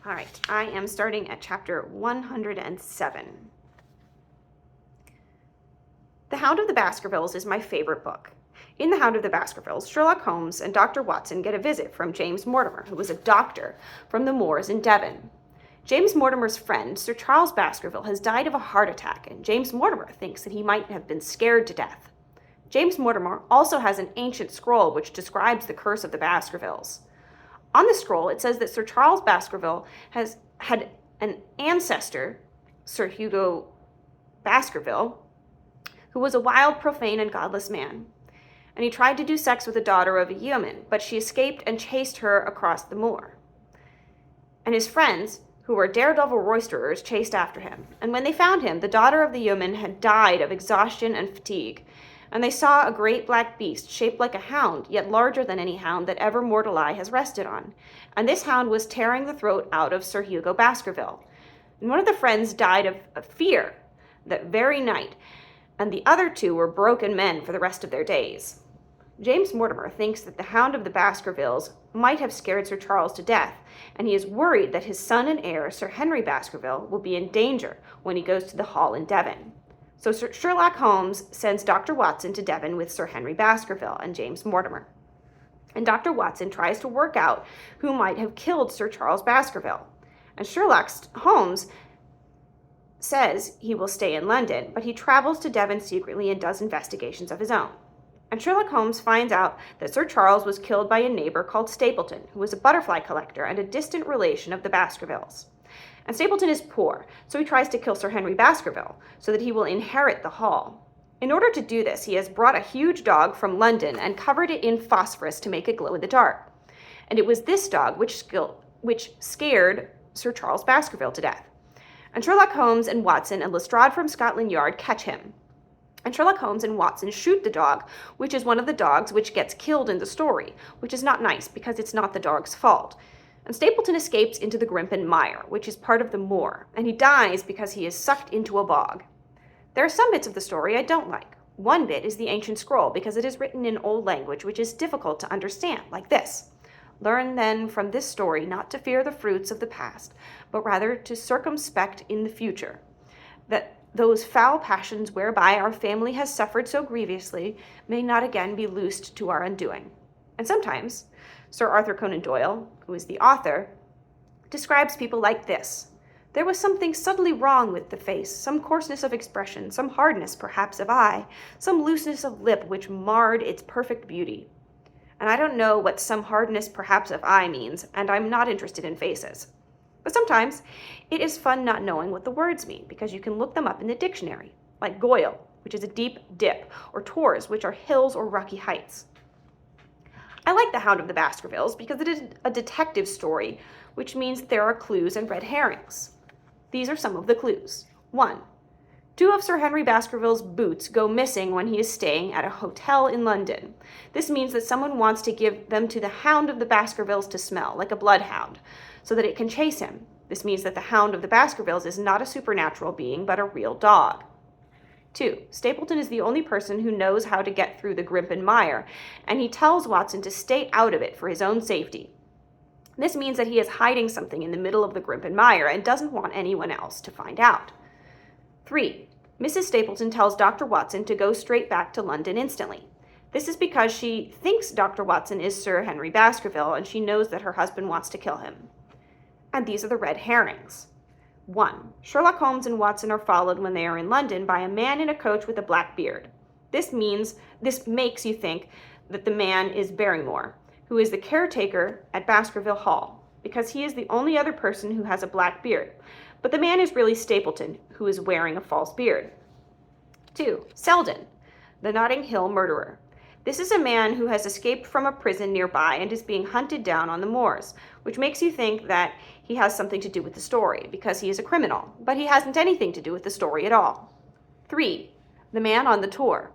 All right, I am starting at chapter 107. The Hound of the Baskervilles is my favorite book. In The Hound of the Baskervilles, Sherlock Holmes and Dr. Watson get a visit from James Mortimer, who was a doctor from the moors in Devon. James Mortimer's friend, Sir Charles Baskerville, has died of a heart attack, and James Mortimer thinks that he might have been scared to death. James Mortimer also has an ancient scroll which describes the curse of the Baskervilles. On the scroll, it says that Sir Charles Baskerville has had an ancestor, Sir Hugo Baskerville, who was a wild, profane, and godless man. And he tried to do sex with the daughter of a yeoman, but she escaped and chased her across the moor. And his friends, who were daredevil roisterers, chased after him. And when they found him, the daughter of the yeoman had died of exhaustion and fatigue. And they saw a great black beast, shaped like a hound, yet larger than any hound that ever mortal eye has rested on. And this hound was tearing the throat out of Sir Hugo Baskerville. And one of the friends died of fear that very night, and the other two were broken men for the rest of their days. James Mortimer thinks that the Hound of the Baskervilles might have scared Sir Charles to death, and he is worried that his son and heir, Sir Henry Baskerville, will be in danger when he goes to the Hall in Devon. So Sherlock Holmes sends Dr. Watson to Devon with Sir Henry Baskerville and James Mortimer. And Dr. Watson tries to work out who might have killed Sir Charles Baskerville. And Sherlock Holmes says he will stay in London, but he travels to Devon secretly and does investigations of his own. And Sherlock Holmes finds out that Sir Charles was killed by a neighbor called Stapleton, who was a butterfly collector and a distant relation of the Baskervilles. And Stapleton is poor, so he tries to kill Sir Henry Baskerville so that he will inherit the Hall. In order to do this, he has brought a huge dog from London and covered it in phosphorus to make it glow in the dark. And it was this dog which scared Sir Charles Baskerville to death. And Sherlock Holmes and Watson and Lestrade from Scotland Yard catch him. And Sherlock Holmes and Watson shoot the dog, which is one of the dogs which gets killed in the story, which is not nice because it's not the dog's fault. And Stapleton escapes into the Grimpen Mire, which is part of the moor, and he dies because he is sucked into a bog. There are some bits of the story I don't like. One bit is the ancient scroll because it is written in old language which is difficult to understand, like this. Learn then from this story not to fear the fruits of the past, but rather to circumspect in the future, that those foul passions whereby our family has suffered so grievously may not again be loosed to our undoing. And sometimes Sir Arthur Conan Doyle, who is the author, describes people like this. There was something subtly wrong with the face, some coarseness of expression, some hardness perhaps of eye, some looseness of lip which marred its perfect beauty. And I don't know what some hardness perhaps of eye means, and I'm not interested in faces. But sometimes it is fun not knowing what the words mean, because you can look them up in the dictionary, like goyle, which is a deep dip, or tors, which are hills or rocky heights. I like The Hound of the Baskervilles because it is a detective story, which means there are clues and red herrings. These are some of the clues. 1. 2 of Sir Henry Baskerville's boots go missing when he is staying at a hotel in London. This means that someone wants to give them to the Hound of the Baskervilles to smell, like a bloodhound, so that it can chase him. This means that the Hound of the Baskervilles is not a supernatural being, but a real dog. 2. Stapleton is the only person who knows how to get through the Grimpen Mire, and he tells Watson to stay out of it for his own safety. This means that he is hiding something in the middle of the Grimpen Mire and doesn't want anyone else to find out. 3. Mrs. Stapleton tells Dr. Watson to go straight back to London instantly. This is because she thinks Dr. Watson is Sir Henry Baskerville, and she knows that her husband wants to kill him. And these are the red herrings. 1. Sherlock Holmes and Watson are followed when they are in London by a man in a coach with a black beard. This makes you think that the man is Barrymore, who is the caretaker at Baskerville Hall, because he is the only other person who has a black beard. But the man is really Stapleton, who is wearing a false beard. 2. Selden, the Notting Hill murderer. This is a man who has escaped from a prison nearby and is being hunted down on the moors, which makes you think that he has something to do with the story, because he is a criminal, but he hasn't anything to do with the story at all. 3. The man on the tour.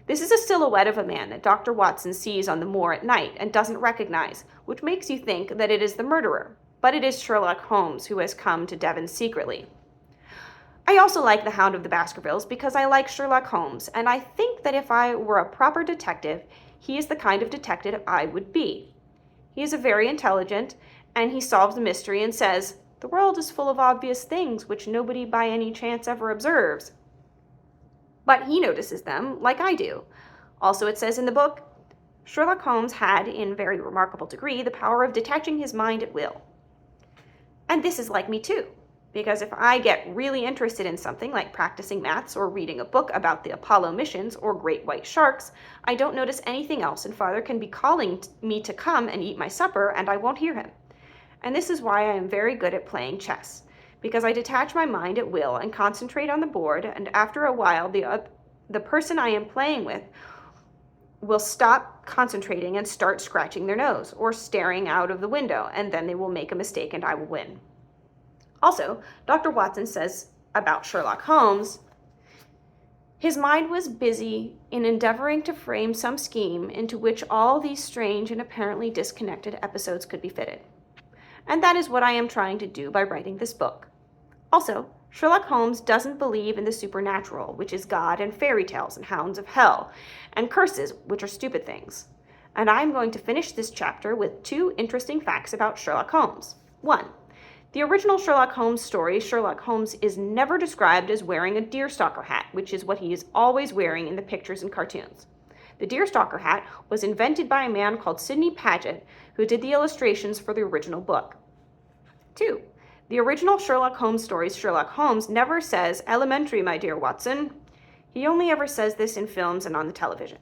This is a silhouette of a man that Dr. Watson sees on the moor at night and doesn't recognize, which makes you think that it is the murderer, but it is Sherlock Holmes who has come to Devon secretly. I also like The Hound of the Baskervilles because I like Sherlock Holmes, and I think that if I were a proper detective, he is the kind of detective I would be. He is very intelligent, and he solves the mystery and says, The world is full of obvious things which nobody by any chance ever observes. But he notices them like I do. Also, it says in the book, Sherlock Holmes had, in very remarkable degree, the power of detaching his mind at will. And this is like me too, because if I get really interested in something like practicing maths or reading a book about the Apollo missions or great white sharks, I don't notice anything else, and Father can be calling me to come and eat my supper, and I won't hear him. And this is why I am very good at playing chess, because I detach my mind at will and concentrate on the board, and after a while the person I am playing with will stop concentrating and start scratching their nose or staring out of the window, and then they will make a mistake and I will win. Also, Dr. Watson says about Sherlock Holmes, his mind was busy in endeavoring to frame some scheme into which all these strange and apparently disconnected episodes could be fitted. And that is what I am trying to do by writing this book. Also, Sherlock Holmes doesn't believe in the supernatural, which is God and fairy tales and hounds of hell, and curses, which are stupid things. And I'm going to finish this chapter with 2 interesting facts about Sherlock Holmes. 1. The original Sherlock Holmes story, Sherlock Holmes is never described as wearing a deerstalker hat, which is what he is always wearing in the pictures and cartoons. The deerstalker hat was invented by a man called Sidney Paget, who did the illustrations for the original book. 2. The original Sherlock Holmes stories, Sherlock Holmes never says, "Elementary, my dear Watson." He only ever says this in films and on the television.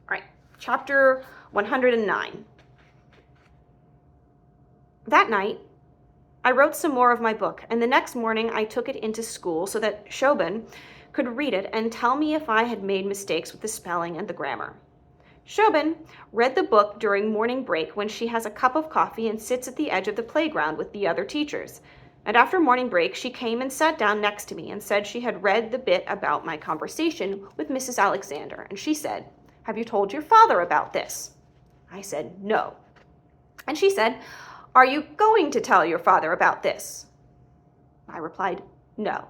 All right, chapter 109. That night, I wrote some more of my book, and the next morning I took it into school so that Shobin could read it and tell me if I had made mistakes with the spelling and the grammar. Shobin read the book during morning break when she has a cup of coffee and sits at the edge of the playground with the other teachers. And after morning break, she came and sat down next to me and said she had read the bit about my conversation with Mrs. Alexander. And she said, "Have you told your father about this?" I said, "No." And she said, "Are you going to tell your father about this?" I replied, "No."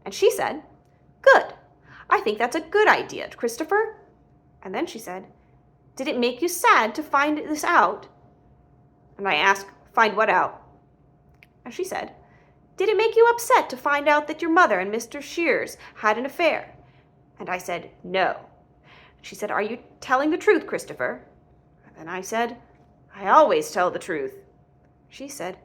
And she said, "Good. I think that's a good idea, Christopher." And then she said, "Did it make you sad to find this out?" And I asked, "Find what out?" And she said, "Did it make you upset to find out that your mother and Mr. Shears had an affair?" And I said, "No." She said, "Are you telling the truth, Christopher?" And then I said, "I always tell the truth." She said,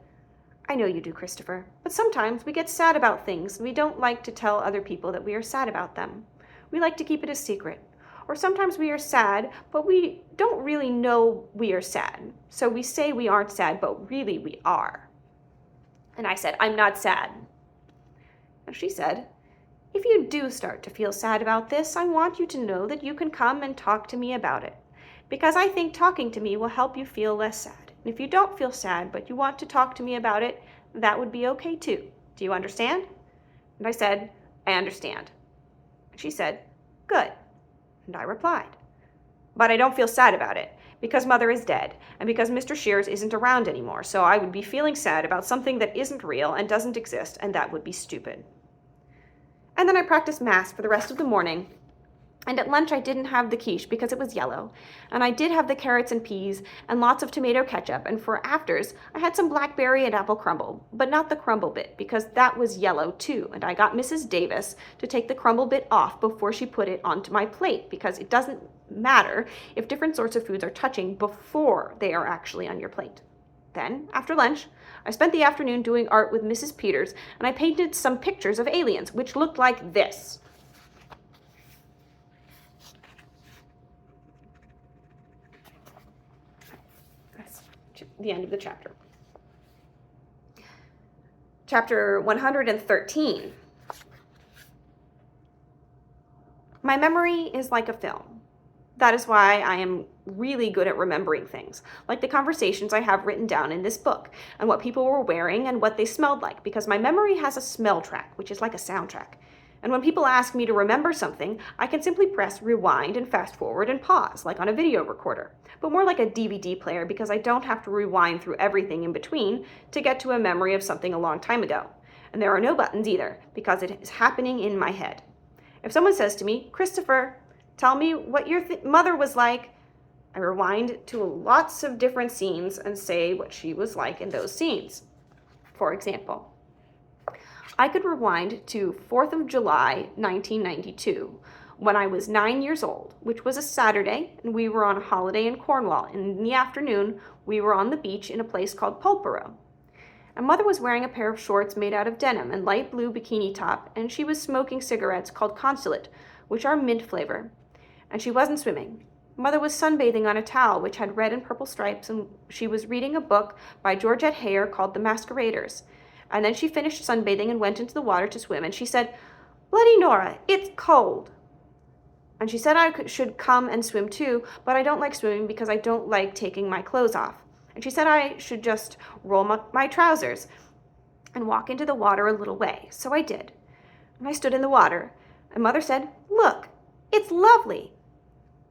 "I know you do, Christopher, but sometimes we get sad about things and we don't like to tell other people that we are sad about them. We like to keep it a secret. Or sometimes we are sad, but we don't really know we are sad. So we say we aren't sad, but really we are." And I said, "I'm not sad." And she said, "If you do start to feel sad about this, I want you to know that you can come and talk to me about it, because I think talking to me will help you feel less sad. And if you don't feel sad, but you want to talk to me about it, that would be okay too. Do you understand?" And I said, "I understand." And she said, "Good." And I replied, "But I don't feel sad about it, because Mother is dead, and because Mr. Shears isn't around anymore, so I would be feeling sad about something that isn't real and doesn't exist, and that would be stupid." And then I practiced math for the rest of the morning, and at lunch I didn't have the quiche because it was yellow, and I did have the carrots and peas and lots of tomato ketchup, and for afters I had some blackberry and apple crumble, but not the crumble bit because that was yellow too, and I got Mrs. Davis to take the crumble bit off before she put it onto my plate, because it doesn't matter if different sorts of foods are touching before they are actually on your plate. Then, after lunch, I spent the afternoon doing art with Mrs. Peters, and I painted some pictures of aliens, which looked like this. That's the end of the chapter. Chapter 113. My memory is like a film. That is why I am really good at remembering things, like the conversations I have written down in this book, and what people were wearing and what they smelled like, because my memory has a smell track, which is like a soundtrack. And when people ask me to remember something, I can simply press rewind and fast forward and pause, like on a video recorder, but more like a DVD player, because I don't have to rewind through everything in between to get to a memory of something a long time ago. And there are no buttons either, because it is happening in my head. If someone says to me, "Christopher, tell me what your mother was like," I I rewind to lots of different scenes and say what she was like in those scenes. For example, I could rewind to 4th of July, 1992, when I was 9 years old, which was a Saturday, and we were on a holiday in Cornwall. And in the afternoon, we were on the beach in a place called Pulpero. And Mother was wearing a pair of shorts made out of denim and light blue bikini top, and she was smoking cigarettes called Consulate, which are mint flavor. And she wasn't swimming. Mother was sunbathing on a towel which had red and purple stripes, and she was reading a book by Georgette Heyer called The Masqueraders. And then she finished sunbathing and went into the water to swim, and she said, "Bloody Nora, it's cold." And she said I should come and swim too, but I don't like swimming because I don't like taking my clothes off. And she said I should just roll up my trousers and walk into the water a little way. So I did. And I stood in the water, and Mother said, "Look, it's lovely."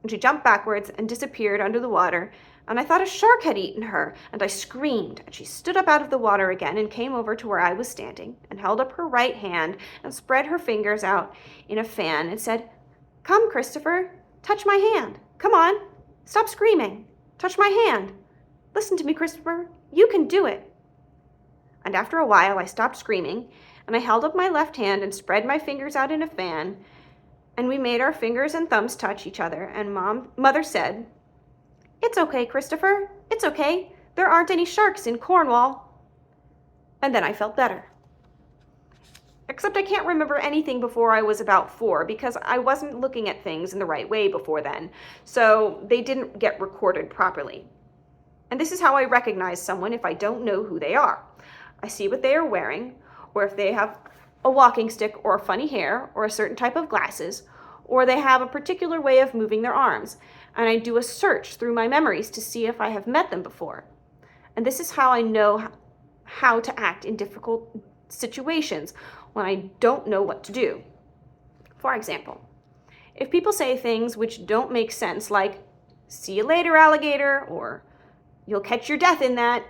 And she jumped backwards and disappeared under the water, and I thought a shark had eaten her, and I screamed, and she stood up out of the water again and came over to where I was standing and held up her right hand and spread her fingers out in a fan and said, "Come, Christopher, touch my hand. Come on, stop screaming. Touch my hand. Listen to me, Christopher. You can do it." And after a while, I stopped screaming, and I held up my left hand and spread my fingers out in a fan, and we made our fingers and thumbs touch each other, and Mother said, "It's okay, Christopher. It's okay. There aren't any sharks in Cornwall." And then I felt better. Except I can't remember anything before I was about 4 because I wasn't looking at things in the right way before then, so they didn't get recorded properly. And this is how I recognize someone if I don't know who they are. I see what they are wearing, or if they have a walking stick or funny hair or a certain type of glasses, or they have a particular way of moving their arms, and I do a search through my memories to see if I have met them before. And this is how I know how to act in difficult situations when I don't know what to do. For example, if people say things which don't make sense, like, "See you later, alligator," or "You'll catch your death in that,"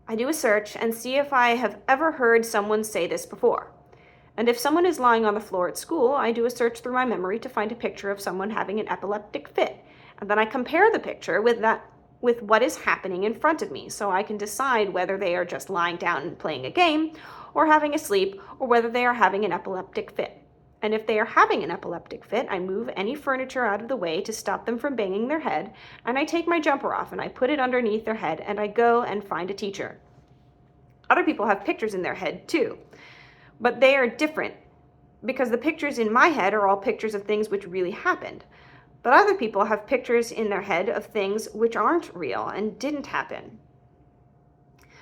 I do a search and see if I have ever heard someone say this before. And if someone is lying on the floor at school, I do a search through my memory to find a picture of someone having an epileptic fit. And then I compare the picture with what is happening in front of me, so I can decide whether they are just lying down and playing a game, or having a sleep, or whether they are having an epileptic fit. And if they are having an epileptic fit, I move any furniture out of the way to stop them from banging their head, and I take my jumper off and I put it underneath their head, and I go and find a teacher. Other people have pictures in their head too, but they are different because the pictures in my head are all pictures of things which really happened. But other people have pictures in their head of things which aren't real and didn't happen.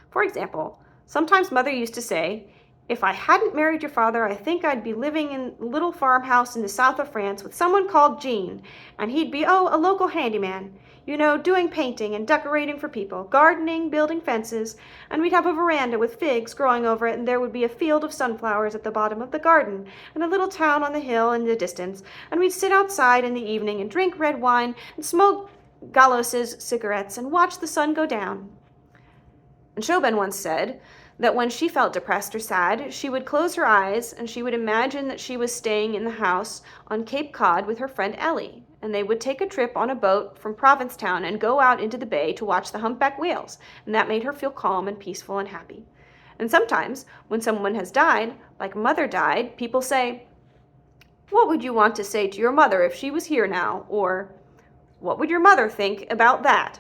For example, sometimes Mother used to say, "If I hadn't married your father, I think I'd be living in a little farmhouse in the south of France with someone called Jean, and he'd be, a local handyman, doing painting and decorating for people, gardening, building fences, and we'd have a veranda with figs growing over it, and there would be a field of sunflowers at the bottom of the garden, and a little town on the hill in the distance, and we'd sit outside in the evening and drink red wine and smoke Gallos's cigarettes and watch the sun go down." And Chauvin once said that when she felt depressed or sad, she would close her eyes and she would imagine that she was staying in the house on Cape Cod with her friend Ellie, and they would take a trip on a boat from Provincetown and go out into the bay to watch the humpback whales, and that made her feel calm and peaceful and happy. And sometimes, when someone has died, like Mother died, people say, "What would you want to say to your mother if she was here now?" Or, "What would your mother think about that?"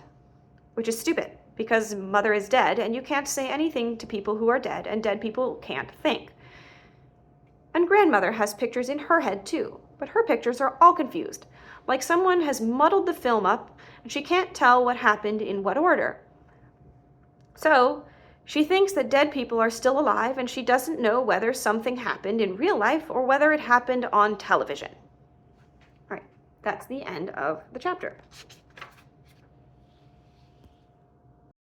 Which is stupid, because Mother is dead, and you can't say anything to people who are dead, and dead people can't think. And Grandmother has pictures in her head too, but her pictures are all confused, like someone has muddled the film up, and she can't tell what happened in what order. So, she thinks that dead people are still alive, and she doesn't know whether something happened in real life or whether it happened on television. All right, that's the end of the chapter.